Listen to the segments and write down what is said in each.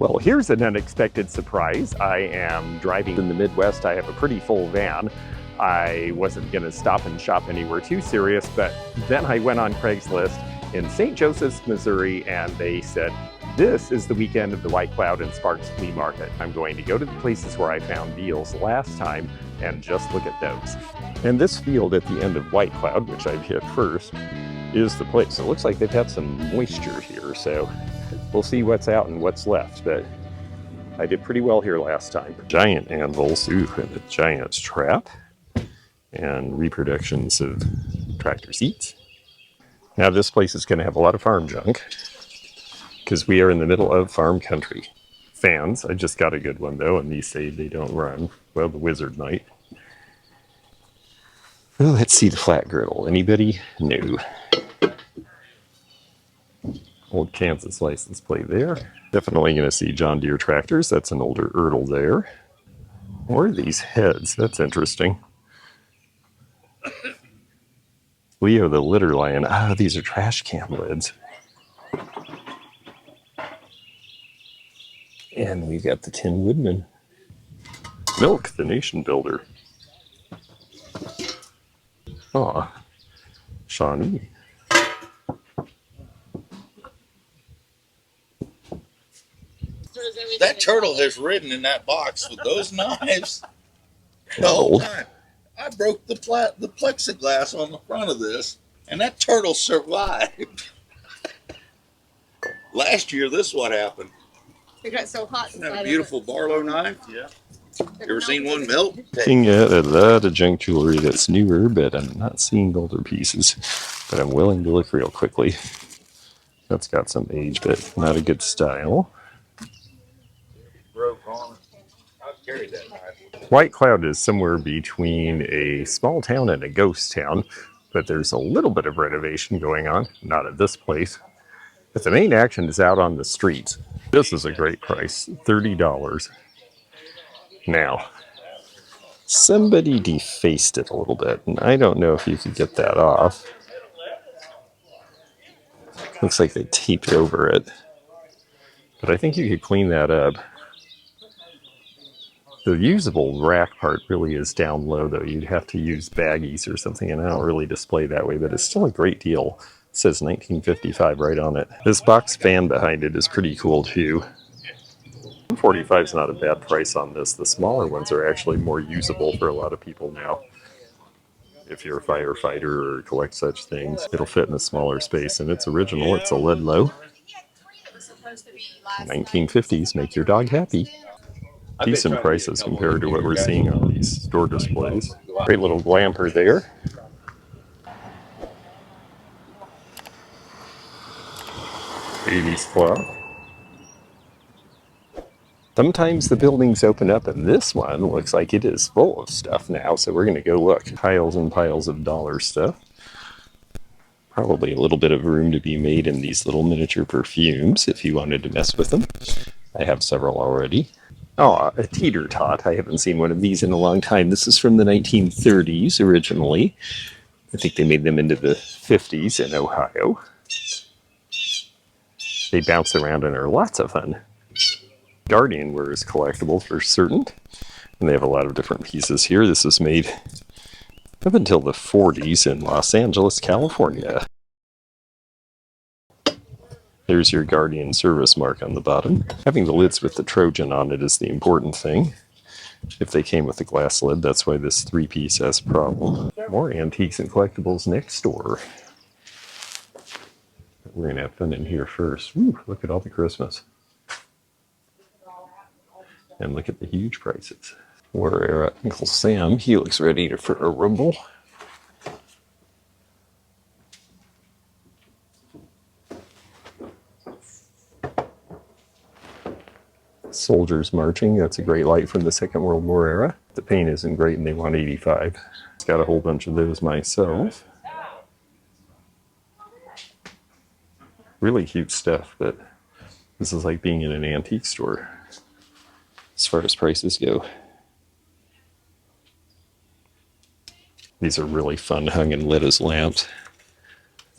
Well, here's an unexpected surprise. I am driving in the Midwest. I have a pretty full van. I wasn't going to stop and shop anywhere too serious, but then I went on Craigslist in St. Joseph's, Missouri, and they said, this is the weekend of the White Cloud and Sparks Flea Market. I'm going to go to the places where I found deals last time and just look at those. And this field at the end of White Cloud, which I've hit first, is the place. It looks like they've had some moisture here, so we'll see what's out and what's left, but I did pretty well here last time. Giant anvils, ooh, and a giant trap, and reproductions of tractor seats. Now this place is going to have a lot of farm junk, because we are in the middle of farm country. Fans, I just got a good one though, and these say they don't run. Well, the Wizard might. Well, let's see the flat griddle. Anybody? No. Old Kansas license plate there. Definitely going to see John Deere tractors. That's an older Ertl there. What are these heads? That's interesting. Leo the litter lion. Ah, these are trash can lids. And we've got the Tin Woodman. Milk, the nation builder. Aw, Shawnee. That turtle has ridden in that box with those knives the whole time. I broke the plexiglass on the front of this, and that turtle survived. Last year, this is what happened. It got so hot. Isn't that a beautiful Barlow knife? Yeah. You ever seen one melt? Looking at a lot of junk jewelry that's newer, but I'm not seeing older pieces. But I'm willing to look real quickly. That's got some age, but not a good style. White Cloud is somewhere between a small town and a ghost town, but there's a little bit of renovation going on. Not at this place. But the main action is out on the streets. This is a great price, $30. Now, somebody defaced it a little bit, and I don't know if you could get that off. Looks like they taped over it. But I think you could clean that up. The usable rack part really is down low, though. You'd have to use baggies or something, and I don't really display that way, but it's still a great deal. It says 1955 right on it. This box fan behind it is pretty cool, too. $145 is not a bad price on this. The smaller ones are actually more usable for a lot of people now. If you're a firefighter or collect such things, it'll fit in a smaller space, and it's original. It's a Ludlow. 1950s, make your dog happy. Decent prices compared to what we're seeing on these store displays. Great little glamper there. '80s clock. Sometimes the buildings open up, and this one looks like it is full of stuff now, so we're going to go look. Piles and piles of dollar stuff. Probably a little bit of room to be made in these little miniature perfumes if you wanted to mess with them. I have several already. Oh, a teeter-tot. I haven't seen one of these in a long time. This is from the 1930s originally. I think they made them into the 50s in Ohio. They bounce around and are lots of fun. Guardian wears collectible for certain. And they have a lot of different pieces here. This was made up until the 40s in Los Angeles, California. There's your Guardian service mark on the bottom. Having the lids with the Trojan on it is the important thing. If they came with a glass lid, that's why this three-piece has a problem. More antiques and collectibles next door. We're going to have fun in here first. Woo, look at all the Christmas. And look at the huge prices. We're at Uncle Sam. He looks ready for a rumble. Soldiers marching. That's a great light from the Second World War era. The paint isn't great and they want 85. Got a whole bunch of those myself. Really cute stuff, but this is like being in an antique store as far as prices go. These are really fun hung and lit as lamps.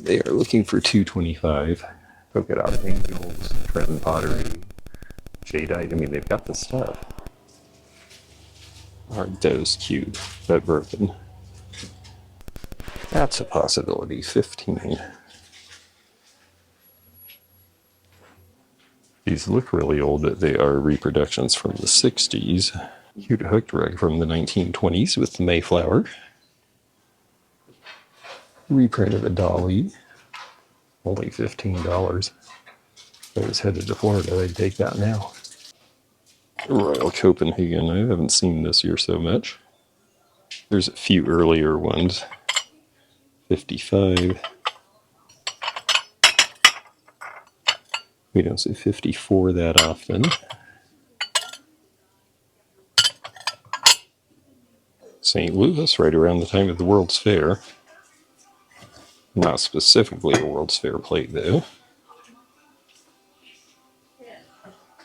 They are looking for $225. Polka dot angels, Fenton pottery, jadeite. I mean, they've got the stuff. Aren't those cute, but broken? That's a possibility. 15. These look really old, but they are reproductions from the 60s. Cute hooked rug from the 1920s with the Mayflower. Reprint of a dolly. Only $15. If I was headed to Florida, I'd take that now. Royal Copenhagen. I haven't seen this year so much. There's a few earlier ones. 55. We don't see 54 that often. St. Louis, right around the time of the World's Fair. Not specifically a World's Fair plate, though.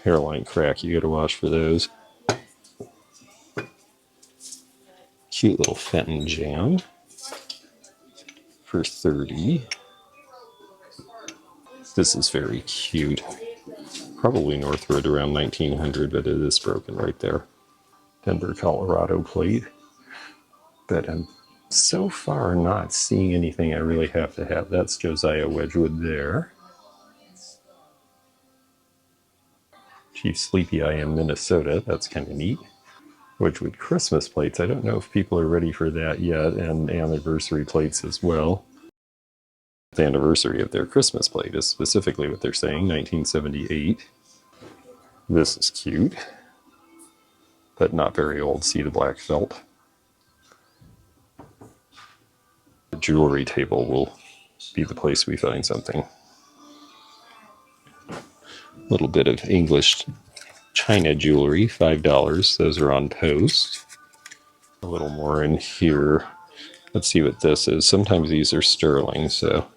Hairline crack, you gotta watch for those. Cute little Fenton jam for 30. This is very cute. Probably Northwood around 1900, but it is broken right there. Denver, Colorado plate. But I'm so far not seeing anything I really have to have. That's Josiah Wedgwood there. Chief Sleepy Eye in Minnesota. That's kind of neat. Wedgwood Christmas plates. I don't know if people are ready for that yet. And anniversary plates as well. The anniversary of their Christmas plate is specifically what they're saying, 1978. This is cute, but not very old. See the black felt. The jewelry table will be the place we find something. A little bit of English China jewelry, $5. Those are on post. A little more in here. Let's see what this is. Sometimes these are sterling, so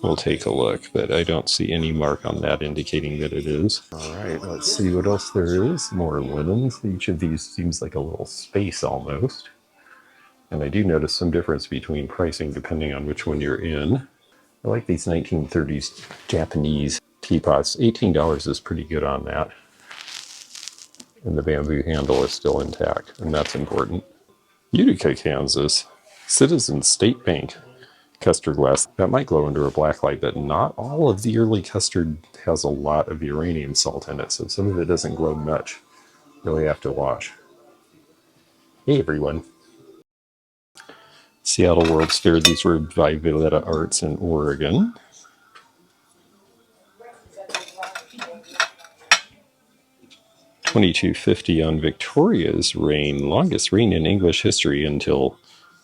we'll take a look, but I don't see any mark on that indicating that it is. All right, let's see what else there is. More linens. Each of these seems like a little space almost. And I do notice some difference between pricing depending on which one you're in. I like these 1930s Japanese teapots. $18 is pretty good on that. And the bamboo handle is still intact, and that's important. Utica, Kansas. Citizens State Bank custard glass. That might glow under a black light, but not all of the early custard has a lot of uranium salt in it, so some of it doesn't glow much. Really have to wash. Hey everyone. Seattle World's Fair. These were by Valletta Arts in Oregon. $22.50 on Victoria's reign, longest reign in English history until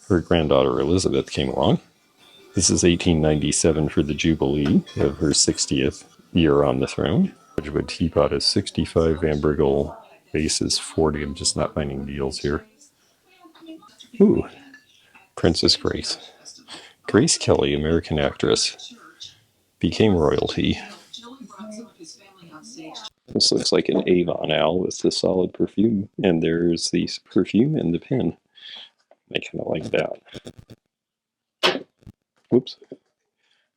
her granddaughter Elizabeth came along. This is $18.97 for the Jubilee of her 60th year on the throne. Wedgwood teapot is $65. Van Briggle vase is $40. I'm just not finding deals here. Ooh, Princess Grace. Grace Kelly, American actress, became royalty. This looks like an Avon owl with the solid perfume, and there's the perfume and the pen. I kind of like that. Whoops.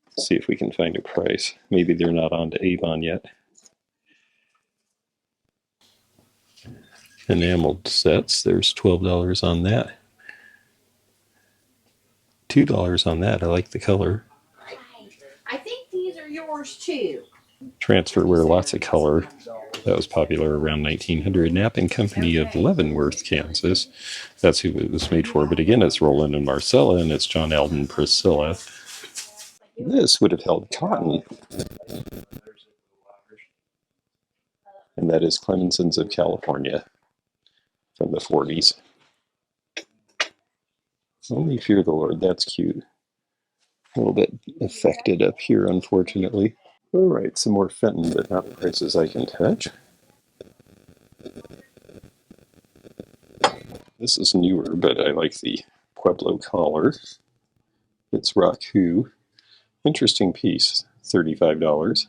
Let's see if we can find a price. Maybe they're not on to Avon yet. Enameled sets, there's $12 on that. $2 on that. I like the color. I think these are yours too. Transferware, lots of color. That was popular around 1900. Knapp and Company of Leavenworth, Kansas. That's who it was made for. But again, it's Roland and Marcella, and it's John Alden Priscilla. This would have held cotton. And that is Clemenson's of California from the 40s. Only fear the Lord. That's cute. A little bit affected up here, unfortunately. All right, some more Fenton, but not the prices I can touch. This is newer, but I like the Pueblo collar. It's Raku. Interesting piece, $35.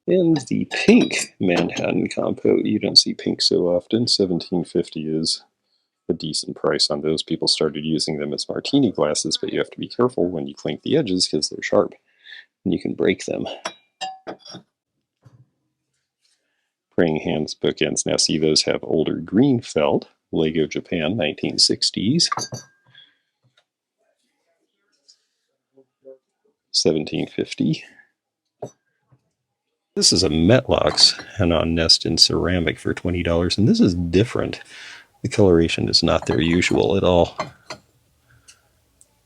And the pink Manhattan compote. You don't see pink so often. $17.50 is a decent price on those. People started using them as martini glasses, but you have to be careful when you clink the edges because they're sharp. and you can break them. Praying Hands bookends. Now see, those have older green felt. Lego Japan, 1960s. 1750. This is a Metlocks Henan nest in ceramic for $20, and this is different. The coloration is not their usual at all.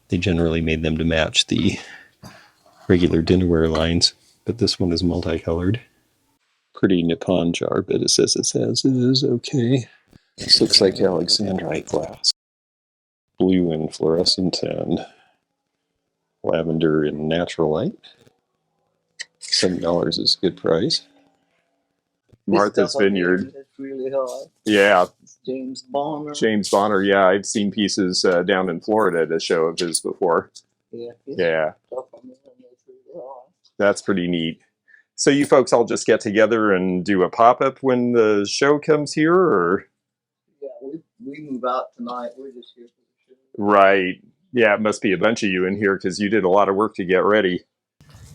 They generally made them to match the regular dinnerware lines, but this one is multicolored. Pretty Nippon jar, but it says it is okay. This looks like Alexandrite glass. Blue in fluorescent and lavender in natural light. $7 is a good price. Martha's Vineyard. It's really hard. Yeah. It's James Bonner. James Bonner, yeah. I've seen pieces down in Florida at a show of his before. Yeah. Yeah. Stuff on there, and it's really hard. That's pretty neat. So you folks all just get together and do a pop-up when the show comes here, or? Yeah, we move out tonight. We're just here for the show. Right. Yeah, it must be a bunch of you in here because you did a lot of work to get ready.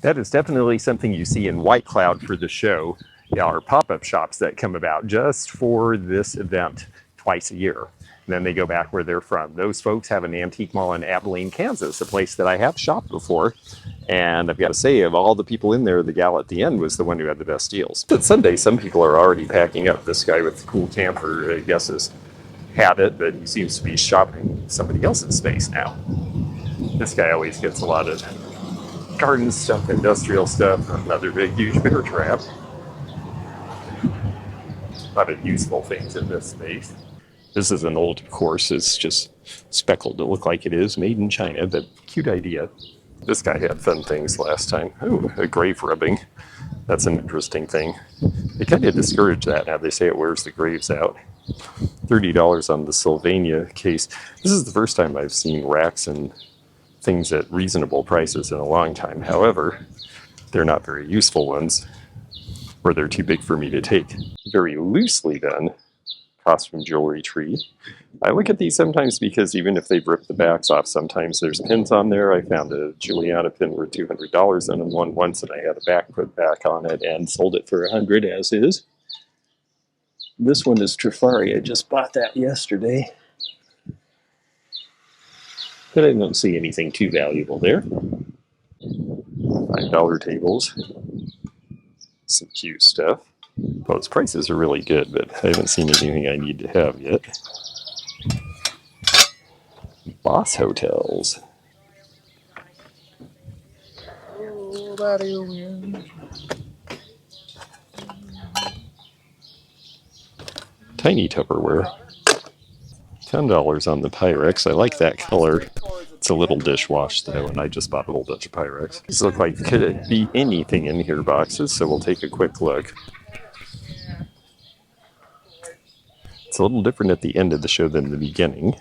That is definitely something you see in White Cloud for the show. Yeah, our pop-up shops that come about just for this event twice a year. And then they go back where they're from. Those folks have an antique mall in Abilene, Kansas, a place that I have shopped before. And I've got to say, of all the people in there, the gal at the end was the one who had the best deals. But Sunday, some people are already packing up. This guy with the cool camper, I guess, has had it, but he seems to be shopping somebody else's space now. This guy always gets a lot of garden stuff, industrial stuff, another big, huge bear trap. A lot of useful things in this space. This is an old, of course, it's just speckled to look like it is, made in China, but cute idea. This guy had fun things last time. Oh, a grave rubbing. That's an interesting thing. They kind of discourage that now. They say it wears the graves out. $30 on the Sylvania case. This is the first time I've seen racks and things at reasonable prices in a long time. However, they're not very useful ones, or they're too big for me to take. Very loosely done costume jewelry tree. I look at these sometimes because even if they've ripped the backs off, sometimes there's pins on there. I found a Juliana pin worth $200 in one once, and I had a back put back on it and sold it for $100 as is. This one is Trifari. I just bought that yesterday. But I don't see anything too valuable there. $5 tables. Some cute stuff. Well, its prices are really good, but I haven't seen anything I need to have yet. Boss Hotels. Tiny Tupperware. $10 on the Pyrex. I like that color. It's a little dishwash though, and I just bought a whole bunch of Pyrex. These look like could it be anything in here boxes, so we'll take a quick look. It's a little different at the end of the show than the beginning.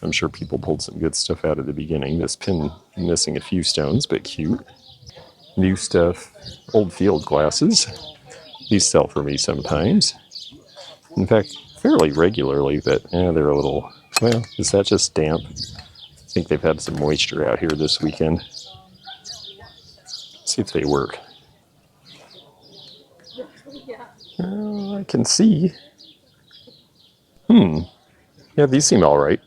I'm sure people pulled some good stuff out of the beginning. This pin missing a few stones, but cute. New stuff. Old field glasses. These sell for me sometimes. In fact, fairly regularly, but they're a little, well, is that just damp? I think they've had some moisture out here this weekend. Let's see if they work. I can see. Yeah, these seem all right.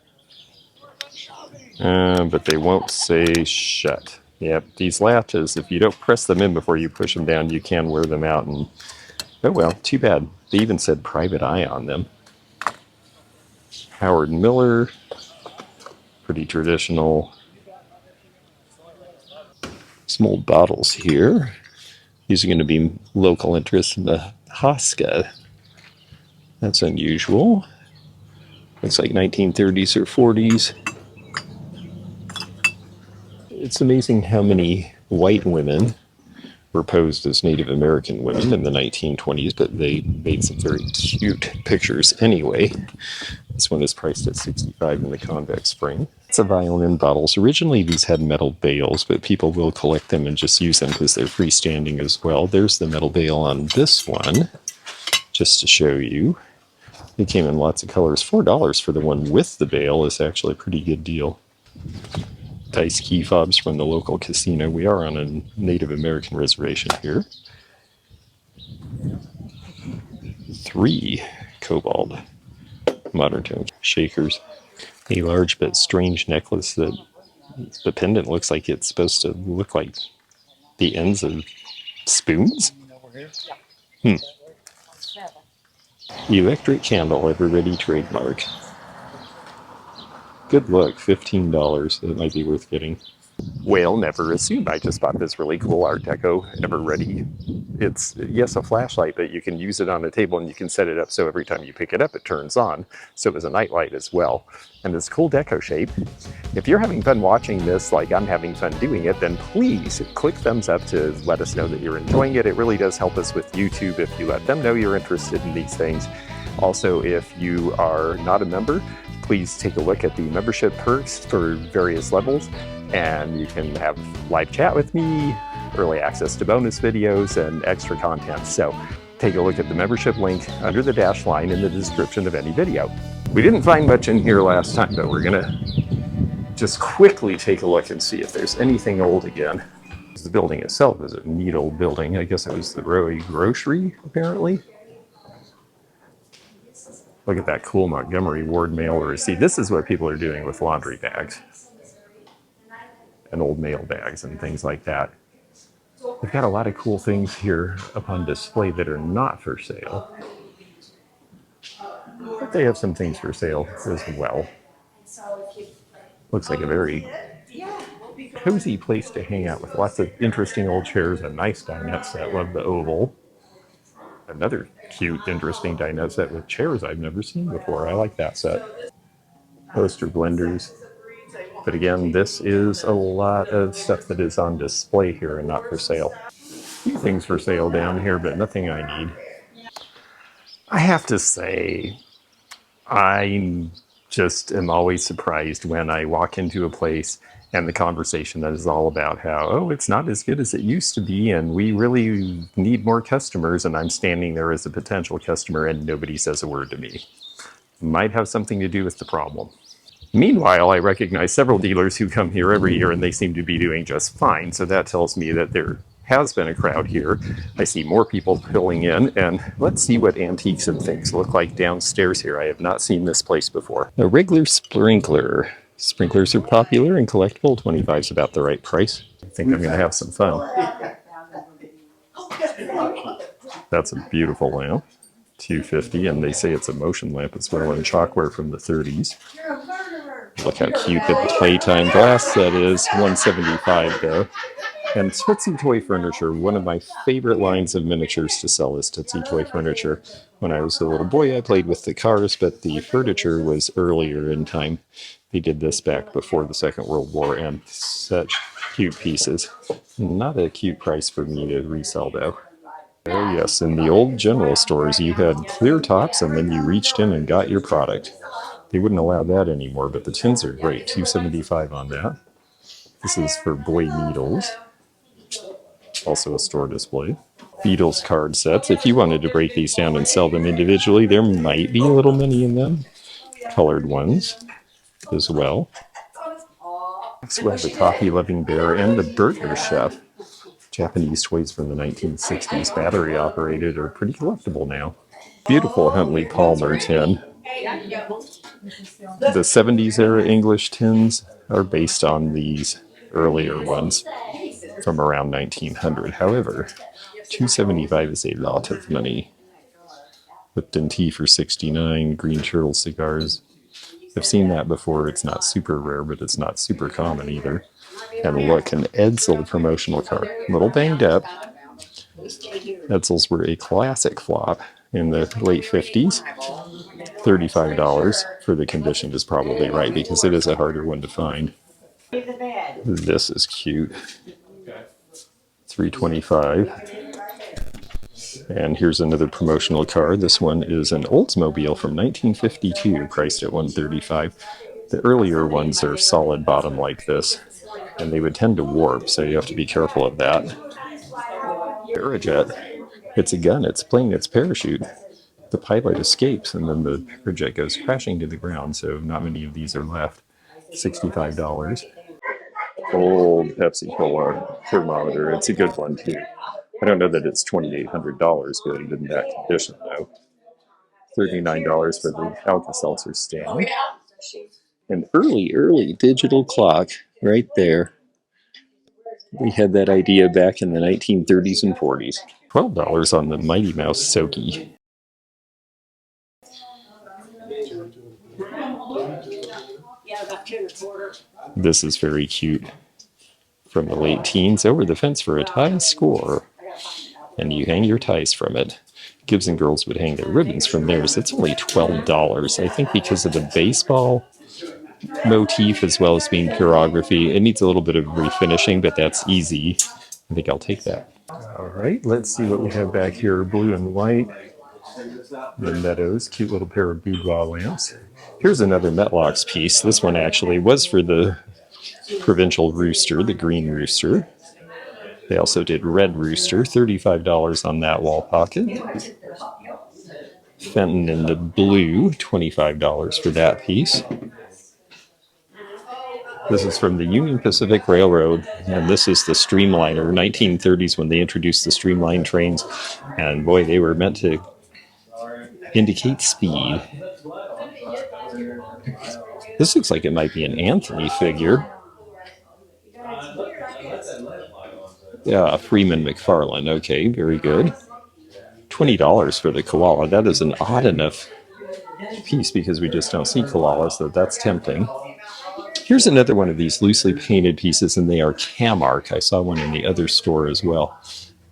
But they won't say shut. Yep, these latches, if you don't press them in before you push them down, you can wear them out. And oh well, too bad. They even said private eye on them. Howard Miller. Pretty traditional. Some old bottles here. These are going to be local interest in the Haska. That's unusual. Looks like 1930s or 40s. It's amazing how many white women were posed as Native American women in the 1920s, but they made some very cute pictures anyway. This one is priced at $65 in the convex frame. It's a violin bottles. Originally these had metal bales, but people will collect them and just use them because they're freestanding as well. There's the metal bale on this one, just to show you. It came in lots of colors. $4 for the one with the bale is actually a pretty good deal. dice key fobs from the local casino. We are on a Native American reservation here. 3 cobalt modern tone shakers. A large but strange necklace that the pendant looks like it's supposed to look like the ends of spoons. Electric candle, ever ready trademark. Good luck, $15. It might be worth getting. Well, never assume. I just bought this really cool Art Deco Ever Ready. It's, yes, a flashlight, but you can use it on a table and you can set it up so every time you pick it up, it turns on. So it was a night light as well. And this cool deco shape. If you're having fun watching this, like I'm having fun doing it, then please click thumbs up to let us know that you're enjoying it. It really does help us with YouTube if you let them know you're interested in these things. Also, if you are not a member, please take a look at the membership perks for various levels, and you can have live chat with me, early access to bonus videos, and extra content. So take a look at the membership link under the dash line in the description of any video. We didn't find much in here last time, but we're gonna just quickly take a look and see if there's anything old again. The building itself is a neat old building. I guess it was the Rowie Grocery, apparently. Look at that cool Montgomery Ward mail receipt. This is what people are doing with laundry bags and old mail bags and things like that. They've got a lot of cool things here up on display that are not for sale. But they have some things for sale as well. Looks like a very cozy place to hang out with lots of interesting old chairs, a nice dinette set. Love the oval. Another cute, interesting dinette set with chairs I've never seen before. I like that set. Poster blenders. But again, this is a lot of stuff that is on display here and not for sale. A few things for sale down here, but nothing I need. I have to say, I just am always surprised when I walk into a place and the conversation that is all about how, oh, it's not as good as it used to be, and we really need more customers, and I'm standing there as a potential customer and nobody says a word to me. Might have something to do with the problem. Meanwhile, I recognize several dealers who come here every year and they seem to be doing just fine, so that tells me that there has been a crowd here. I see more people filling in, and let's see what antiques and things look like downstairs here. I have not seen this place before. A regular sprinkler. Sprinklers are popular and collectible. 25 is about the right price. I think I'm going to have some fun. That's a beautiful lamp. $250, and they say it's a motion lamp as well, and chalkware from the 30s. Look how cute the playtime glass set is. $175 though. And Tootsie Toy Furniture. One of my favorite lines of miniatures to sell is Tootsie Toy Furniture. When I was a little boy, I played with the cars, but the furniture was earlier in time. They did this back before the Second World War, and such cute pieces. Not a cute price for me to resell though. Oh yes, in the old general stores, you had clear tops and then you reached in and got your product. They wouldn't allow that anymore, but the tins are great. $275 on that. This is for boy needles. Also a store display. Beatles card sets. If you wanted to break these down and sell them individually, there might be a little money in them. Colored ones as well. Next we have the Coffee Loving Bear and the Burger Chef. Japanese toys from the 1960s, battery operated, are pretty collectible now. Beautiful Huntley Palmer tin. The 70s era English tins are based on these earlier ones from around 1900. However, $275 is a lot of money. Lipton tea for $69, Green Turtle cigars. I've seen that before. It's not super rare, but it's not super common either. And look, an Edsel promotional card. A little banged up. Edsels were a classic flop in the late 50s. $35 for the condition is probably right because it is a harder one to find. This is cute. $325. And here's another promotional card. This one is an Oldsmobile from 1952, priced at $135. The earlier ones are solid bottom like this, and they would tend to warp, so you have to be careful of that. Parajet. It's a gun. It's playing its parachute. The pilot escapes, and then the parajet goes crashing to the ground, so not many of these are left. $65. old Pepsi Cola thermometer. It's a good one too. I don't know that it's $2,800, but in that condition though. $39 for the Alka-Seltzer stand. An early digital clock right there. We had that idea back in the 1930s and 40s. $12 on the Mighty Mouse Soaky. This is very cute. From the late teens, over the fence for a tie score. And you hang your ties from it. Gibbs and girls would hang their ribbons from theirs. It's only $12. I think because of the baseball motif as well as being pyrography. It needs a little bit of refinishing, but that's easy. I think I'll take that. All right, let's see what we have back here. Blue and white. The Meadows, cute little pair of boudoir lamps. Here's another Metlocks piece. This one actually was for the provincial rooster, the green rooster. They also did red rooster, $35 on that wall pocket. Fenton in the blue, $25 for that piece. This is from the Union Pacific Railroad, and this is the Streamliner, 1930s when they introduced the streamlined trains. And boy, they were meant to indicate speed. This looks like it might be an Anthony figure. Yeah, Freeman McFarlane. Okay, very good. $20 for the koala. That is an odd enough piece because we just don't see koalas, so that's tempting. Here's another one of these loosely painted pieces, and they are Camark. I saw one in the other store as well.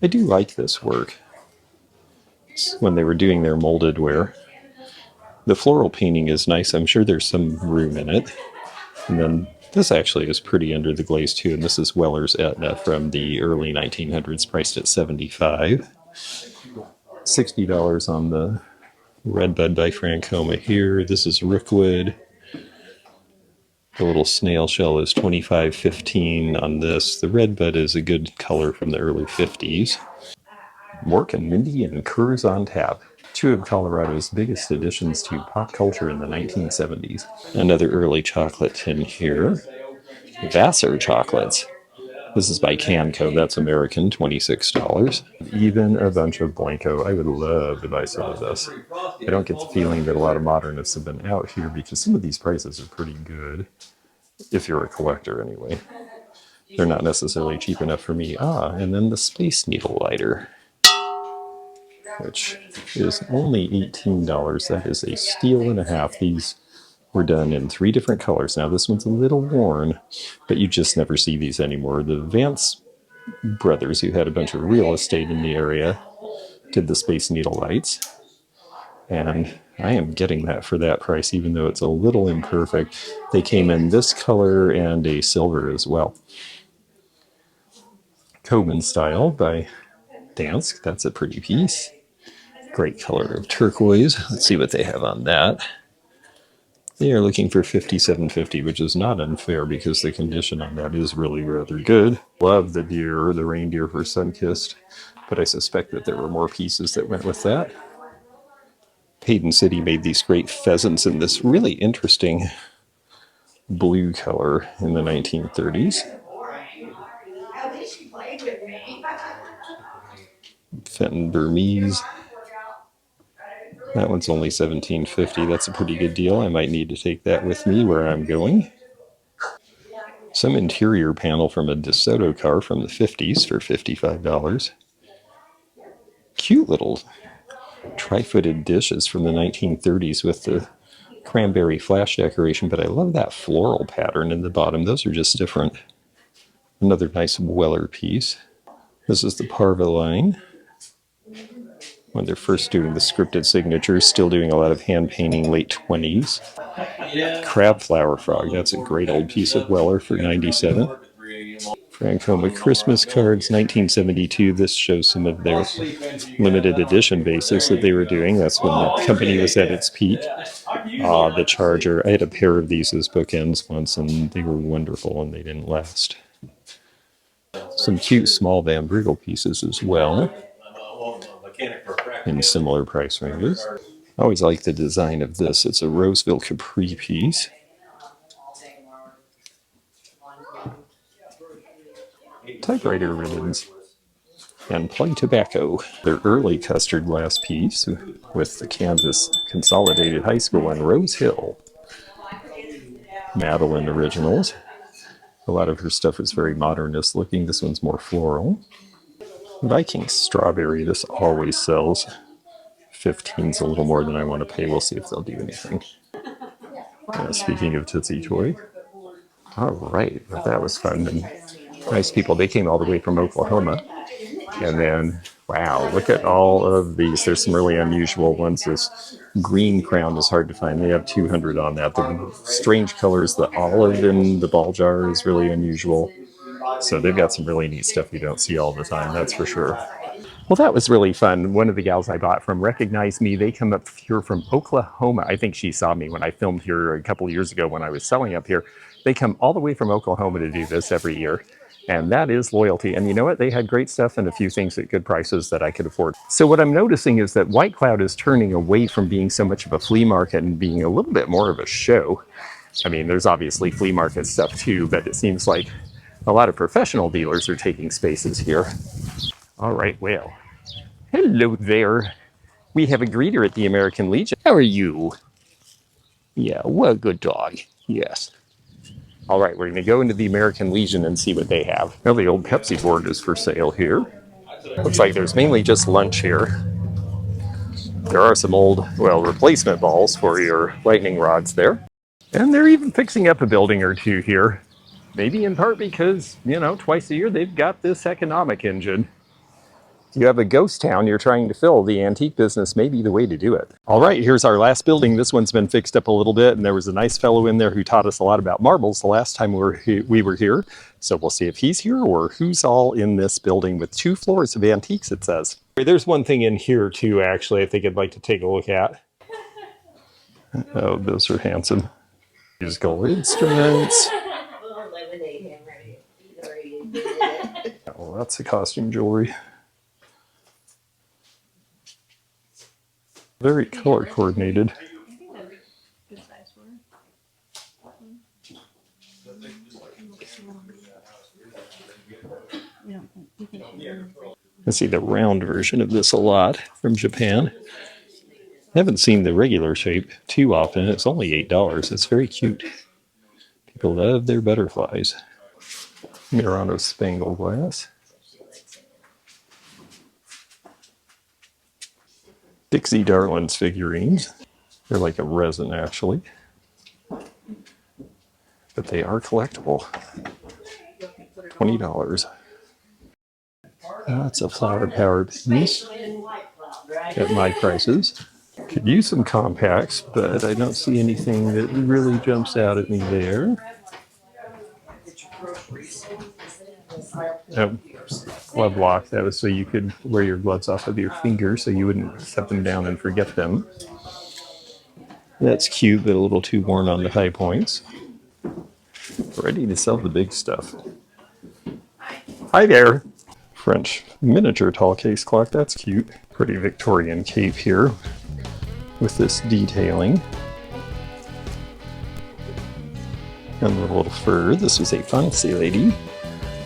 I do like this work. It's when they were doing their molded ware. The floral painting is nice. I'm sure there's some room in it. And then this actually is pretty under the glaze too, and this is Weller's Etna from the early 1900s, priced at $75. $60 on the Redbud by Francoma here. This is Rookwood. The little snail shell is $25.15 on this. The Redbud is a good color from the early 50s. Mork and Mindy and Coors on Tap. Two of Colorado's biggest additions to pop culture in the 1970s. Another early chocolate tin here. Vassar chocolates. This is by Canco. That's American, $26. Even a bunch of Blanco. I would love to buy some of this. I don't get the feeling that a lot of modernists have been out here because some of these prices are pretty good. If you're a collector, anyway. They're not necessarily cheap enough for me. And then the Space Needle lighter, which is only $18. That is a steal and a half. These were done in 3 different colors. Now, this one's a little worn, but you just never see these anymore. The Vance brothers, who had a bunch of real estate in the area, did the Space Needle lights. And I am getting that for that price, even though it's a little imperfect. They came in this color and a silver as well. Coben Style by Dansk. That's a pretty piece. Great color of turquoise. Let's see what they have on that. They are looking for $57.50, which is not unfair because the condition on that is really rather good. Love the deer, the reindeer for Sunkissed, but I suspect that there were more pieces that went with that. Hayden City made these great pheasants in this really interesting blue color in the 1930s. Fenton Burmese. That one's only $17.50. That's a pretty good deal. I might need to take that with me where I'm going. Some interior panel from a DeSoto car from the 50s for $55. Cute little tri-footed dishes from the 1930s with the cranberry flash decoration, but I love that floral pattern in the bottom. Those are just different. Another nice Weller piece. This is the Parva line. When they're first doing the scripted signatures, still doing a lot of hand painting, late 20s. Crab Flower Frog, that's a great old piece of Weller for $97. Francoma Christmas cards, 1972. This shows some of their limited edition bases that they were doing. That's when the company was at its peak. The Charger. I had a pair of these as bookends once, and they were wonderful, and they didn't last. Some cute small Van Brigel pieces as well, in similar price ranges. I always like the design of this. It's a Roseville Capri piece. typewriter ribbons, and plain tobacco. Their early custard glass piece with the Kansas Consolidated High School on Rose Hill. Madeline originals. A lot of her stuff is very modernist looking. This one's more floral. Viking strawberry. This always sells. 15's a little more than I want to pay. We'll see if they'll do anything. Speaking of Tootsie Toy. All right, well, that was fun. And nice people. They came all the way from Oklahoma. And then, wow, look at all of these. There's some really unusual ones. This green crown is hard to find. They have 200 on that. The strange colors, the olive in the ball jar is really unusual. So they've got some really neat stuff you don't see all the time, that's for sure. Well, that was really fun. One of the gals I bought from recognized me. They come up here from Oklahoma. I think she saw me when I filmed here a couple of years ago when I was selling up here. They come all the way from Oklahoma to do this every year. And that is loyalty. And you know what? They had great stuff and a few things at good prices that I could afford. So what I'm noticing is that White Cloud is turning away from being so much of a flea market and being a little bit more of a show. I mean, there's obviously flea market stuff too, but it seems like a lot of professional dealers are taking spaces here. All right, well, hello there. We have a greeter at the American Legion. How are you? Yeah, well, good dog. Yes. All right, we're going to go into the American Legion and see what they have. Well, the old Pepsi board is for sale here. Looks like there's mainly just lunch here. There are some old, well, replacement balls for your lightning rods there. And they're even fixing up a building or two here. Maybe in part because, you know, twice a year they've got this economic engine. You have a ghost town you're trying to fill, the antique business may be the way to do it. All right, here's our last building. This one's been fixed up a little bit, and there was a nice fellow in there who taught us a lot about marbles the last time we were here. So we'll see if he's here or who's all in this building with 2 floors of antiques, it says. There's one thing in here too, actually, I think I'd like to take a look at. Oh, those are handsome. Musical instruments. Oh, lots of costume jewelry. Very color coordinated. I see the round version of this a lot from Japan. I haven't seen the regular shape too often. It's only $8. It's very cute. People love their butterflies. Murano spangled glass. Dixie Darlings figurines. They're like a resin, actually. But they are collectible. $20. That's a flower power piece at my prices. Could use some compacts, but I don't see anything that really jumps out at me there. Oh, glove lock. That was so you could wear your gloves off of your fingers so you wouldn't set them down and forget them. That's cute, but a little too worn on the high points. Ready to sell the big stuff. Hi there. French miniature tall case clock. That's cute. Pretty Victorian cape here with this detailing. And a little fur. This is a fancy lady.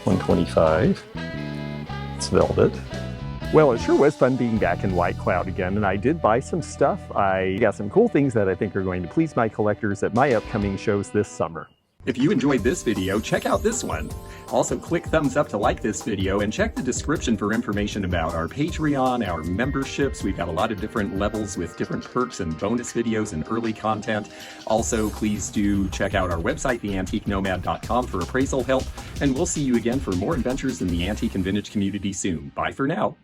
$125. It's velvet. Well, it sure was fun being back in White Cloud again, and I did buy some stuff. I got some cool things that I think are going to please my collectors at my upcoming shows this summer. If you enjoyed this video, check out this one. Also, click thumbs up to like this video and check the description for information about our Patreon, our memberships. We've got a lot of different levels with different perks and bonus videos and early content. Also, please do check out our website, theantiquenomad.com, for appraisal help. And we'll see you again for more adventures in the antique and vintage community soon. Bye for now.